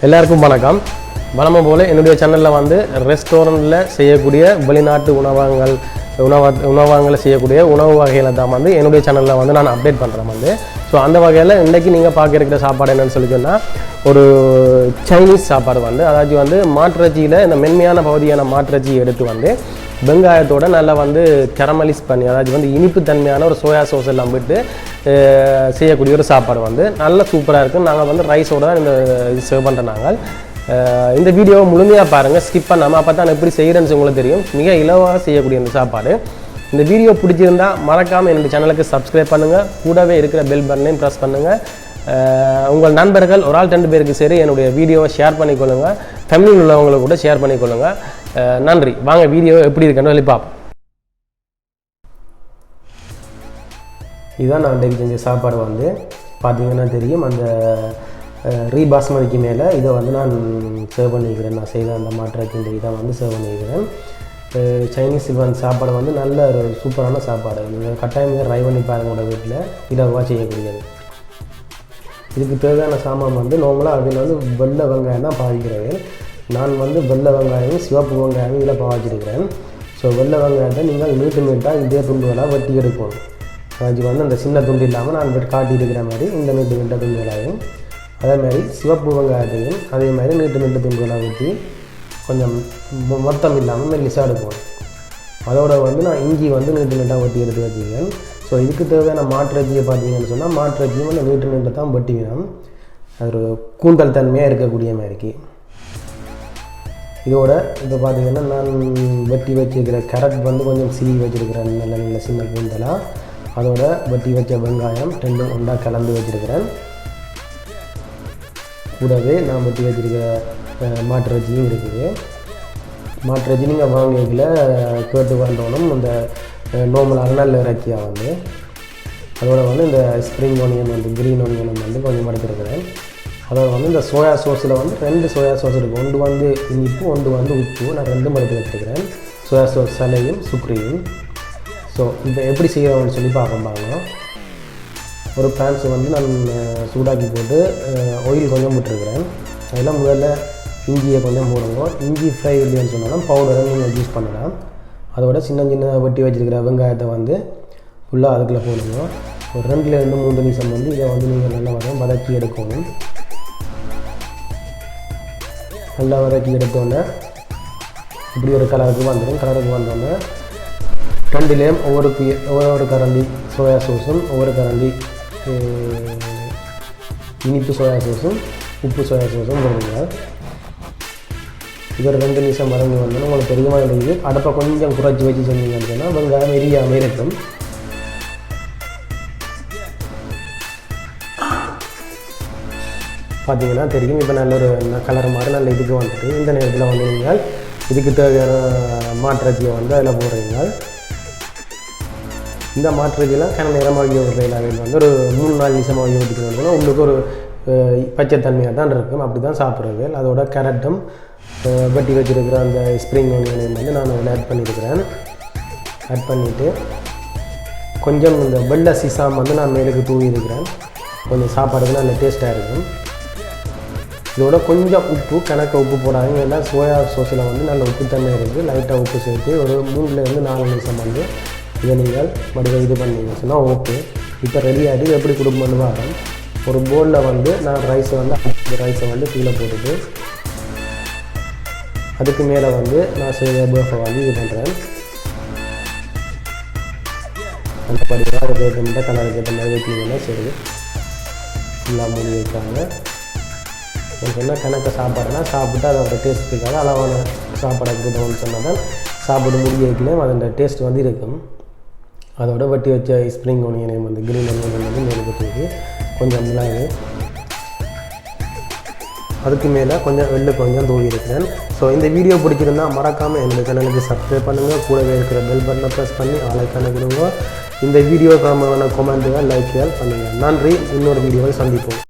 எல்லாருக்கும் வணக்கம். வழமை போல் என்னுடைய சேனலில் வந்து ரெஸ்டாரண்ட்டில் செய்யக்கூடிய வெளிநாட்டு உணவகங்களை செய்யக்கூடிய உணவு வகைகளை தான் வந்து என்னுடைய சேனலில் வந்து நான் அப்டேட் பண்ணுறேன் வந்து. ஸோ அந்த வகையில் இன்றைக்கி நீங்கள் பார்க்க இருக்கிற சாப்பாடு என்னென்னு சொல்லி சொன்னால் ஒரு சைனீஸ் சாப்பாடு வந்து, அதாச்சும் வந்து மாட்டிறைச்சியில் இந்த மென்மையான பகுதியான மாட்டிறைச்சியை எடுத்து வந்து வெங்காயத்தோட நல்லா வந்து கரமலைஸ் பண்ணி, அதாச்சும் வந்து இனிப்பு தன்மையான ஒரு சோயா சோஸ் எல்லாம் விட்டு செய்யக்கூடிய ஒரு சாப்பாடு வந்து நல்ல சூப்பராக இருக்கும். நாங்கள் வந்து ரைஸோடு தான் இந்த சர்வ் பண்ணுறோம். நாங்கள் இந்த வீடியோவை முழுமையாக பாருங்கள், ஸ்கிப் பண்ணாமல். அப்போ தான் எப்படி செய்கிறேன்னு உங்களுக்கு தெரியும். மிக இலவாக செய்யக்கூடிய இந்த சாப்பாடு. இந்த வீடியோ பிடிச்சிருந்தால் மறக்காமல் என்னுடைய சேனலுக்கு சப்ஸ்கிரைப் பண்ணுங்கள். கூடவே இருக்கிற பெல் பட்டனையும் ப்ரெஸ் பண்ணுங்கள். உங்கள் நண்பர்கள் ஒரு ஆள் 2 பேருக்கு சரி என்னுடைய வீடியோவை ஷேர் பண்ணிக்கொள்ளுங்கள். ஃபேமிலியில் உள்ளவங்களை கூட ஷேர் பண்ணிக்கொள்ளுங்கள். நன்றி. வாங்க வீடியோ எப்படி இருக்குன்னு சொல்லி பார்ப்போம். இதுதான் நான் இன்றைக்கு செஞ்ச சாப்பாடு வந்து பார்த்தீங்கன்னா தெரியும். அந்த பாஸ்மதிக்கு மேலே இதை வந்து நான் சர்வ் பண்ணிக்கிறேன். நான் செய்த அந்த மாட்டிறைச்சி இதை வந்து சர்வ் பண்ணிக்கிறேன். சைனீஸ் சாப்பாடு வந்து நல்ல ஒரு சூப்பரான சாப்பாடு. நீங்கள் கட்டாயம் ட்ரை பண்ணி பாருங்களோட வீட்டில் இலவாக செய்யக்கூடியது. இதுக்கு தேவையான சாமான் வந்து நார்மலாக அதில் வந்து வெள்ளை வெங்காயம் தான் பாவிக்கிறது. நான் வந்து வெள்ளை வெங்காயம் சிவப்பு வெங்காயம் இதில் பாவிச்சிருக்கிறேன். ஸோ வெள்ளை வெங்காயத்தை நீங்கள் நீட்டாக இதே துண்டுகளாக வெட்டி எடுக்கணும். அது வந்து அந்த சின்ன துண்டு இல்லாமல் நான் காட்டியிருக்கிற மாதிரி இந்த நீட்ட துண்டுகளாகவும், அதேமாதிரி சிவப்பு வெங்காயத்தையும் அதே மாதிரி நீட்டு துண்டுகளாக வெட்டி கொஞ்சம் மொத்தம் இல்லாமல் மெல்லிசாக எடுக்கணும். அதோட வந்து நான் இஞ்சி வந்து நீட்டாக வெட்டி எடுத்து வச்சுக்கிறேன். ஸோ இதுக்கு தேவையான மாட்டிறைச்சியை பார்த்தீங்கன்னு சொன்னால் மாட்டிறைச்சியும் அந்த நீட்டு தான் வெட்டி வேணும். அது ஒரு கூந்தல் தன்மையாக இருக்கக்கூடிய மாதிரிக்கு. இதோட இப்போ பார்த்தீங்கன்னா நான் வெட்டி வச்சுருக்கிற கேரட் வந்து கொஞ்சம் சீவி வச்சுருக்கிறேன், நல்ல சின்ன கூந்தலாக. அதோட வெட்டி வச்ச வெங்காயம் 2 ஒன்றாக கலந்து வச்சுருக்கிறேன். கூடவே நான் வெட்டி வச்சுருக்கிற மாட்டிறைச்சியும் இருக்குது. மாட்டிறைச்சி நீங்கள் வாங்கிக்கல கேட்டு வாங்கணும். இந்த நார்மலாக நல்ல இறைச்சியாக வந்து அதோட வந்து இந்த ஸ்ப்ரிங் ஆனியன் வந்து க்ரீன் ஆனியன் வந்து கொஞ்சம் எடுத்துருக்கிறேன். அதோட வந்து இந்த சோயா சோஸில் வந்து 2 சோயா சோஸ் இருக்குது. ஒன்று வந்து இனிப்பு, ஒன்று வந்து உப்பு. நான் 2 எடுத்து வச்சுருக்கிறேன். சோயா சோஸ் சலையும் சுக்ரியும். ஸோ இப்போ எப்படி செய்யறோம்னு சொல்லி பார்ப்பாங்க. ஒரு பேன்ஸ் வந்து நான் சூடாக்கி போட்டு ஆயில் கொஞ்சம் விட்டுருக்கிறேன். அதெல்லாம் முதல்ல இஞ்சியை கொஞ்சம் போடுங்க. இஞ்சி ஃப்ரை இல்லைன்னு சொன்னாலும் பவுடரை நீங்கள் யூஸ் பண்ணலாம். அதோட சின்ன வெட்டி வச்சுருக்கிற வெங்காயத்தை வந்து ஃபுல்லாக அதுக்குள்ளே போடுங்க. ஒரு 2லேருந்து 3 நிமிஷம் வந்து இதை வந்து நீங்கள் நல்லா வதக்கி எடுக்கணும். நல்லா வதக்கி எடுத்தோன்னே இப்படி ஒரு கலருக்கு வந்துடும். கலருக்கு வந்தோடனே 2லேயும் ஒவ்வொரு கரண்டி சோயா சோஸும், ஒவ்வொரு கரண்டி இனிப்பு சோயா சோஸும், உப்பு சோயா சோஸும் போடுங்க. இது ஒரு 2 நிமிஷம் மறந்து வந்தோன்னா உங்களுக்கு தெரியுமா இருக்குது. அடுப்பை கொஞ்சம் குறைச்சி வச்சு செஞ்சீங்கன்னு சொன்னால் வெங்காயம் எரியாமல் இருக்கும். பார்த்தீங்கன்னா தெரியும். இப்போ நல்ல ஒரு கலர் மாதிரி நல்ல இதுக்கு வந்துட்டு இந்த நேரத்தில் வந்து நீங்கள் இதுக்கு தேவையான மாட்டிறைச்சியை வந்து அதில் போடுறீங்க. இந்த மாட்டிறைச்சியெல்லாம் நேரமாக விடுறீங்க வந்து ஒரு 3-4 நிமிஷமாக ஊற்றிக்கணும்னா உங்களுக்கு ஒரு பச்சைத்தன்மையாக தான் இருக்கும். அப்படி தான் சாப்பிட்றது. அதோட கேரட்டும் வெட்டி வச்சுருக்கிற அந்த ஸ்ப்ரிங் ஆனியனையும் வந்து நான் அதில் ஆட் பண்ணியிருக்கிறேன். ஆட் பண்ணிவிட்டு கொஞ்சம் இந்த வெள்ளை சிசாம் வந்து நான் மேலுக்கு தூவியிருக்கிறேன். கொஞ்சம் சாப்பாடுக்கு நல்ல டேஸ்ட்டாக இருக்கும். இதோட கொஞ்சம் உப்பு, கணக்கு உப்பு போடாதீங்க. ஏன்னா சோயா சோஸில் வந்து நல்ல உப்பு தன்மை இருக்குது. லைட்டாக உப்பு சேர்த்து ஒரு 3லேருந்து 4 நிமிஷம் வந்து இதை நீங்கள் மறுபடியும் இது பண்ணிங்க சொன்னால் ஓகே. இப்போ ரெடி ஆகிட்டு எப்படி கொடுக்கணும்னு பார்க்குறேன். ஒரு போலில் வந்து நான் ரைஸை வந்து கீழே போட்டுட்டு அதுக்கு மேலே வந்து நான் செய்த பர்ஃபை வந்து இது பண்ணுறேன். அந்த படியாக அதுக்கு ஏற்ற மாதிரி கலருக்கு ஏற்ற மாதிரி வைக்கிங்கன்னா சரி. ஃபுல்லாக மூடி வைக்காங்க. சொன்னால் கணக்கை சாப்பாடுனா சாப்பிட்டு அதோட டேஸ்ட்டுக்காக அளவான சாப்பாடை கொடுத்தோம்னு சொன்னால் தான் சாப்பிட்டு முடிஞ்ச வைக்கலையும் அதோட டேஸ்ட் வந்து இருக்கும். அதோட வெட்டி வச்ச ஸ்ப்ரிங் ஆனியனையும் வந்து க்ரீன் ஆனியன் வந்து மேலுக்கு தூக்கி கொஞ்சம் மிளகு, அதுக்கு மேலே கொஞ்சம் கொஞ்சம் தூவி இருக்கிறேன். ஸோ இந்த வீடியோ பிடிச்சிருந்தால் மறக்காமல் என்னுடைய சேனலுக்கு சப்ஸ்கிரைப் பண்ணுங்கள். கூடவே இருக்கிற பெல் பட்டனை ப்ரெஸ் பண்ணி ஆலைக்கான கொடுங்க. இந்த வீடியோக்கான கமெண்ட்டுகள் லைக்குகள் பண்ணுங்கள். நன்றி. இன்னொரு வீடியோவை சந்திப்போம்.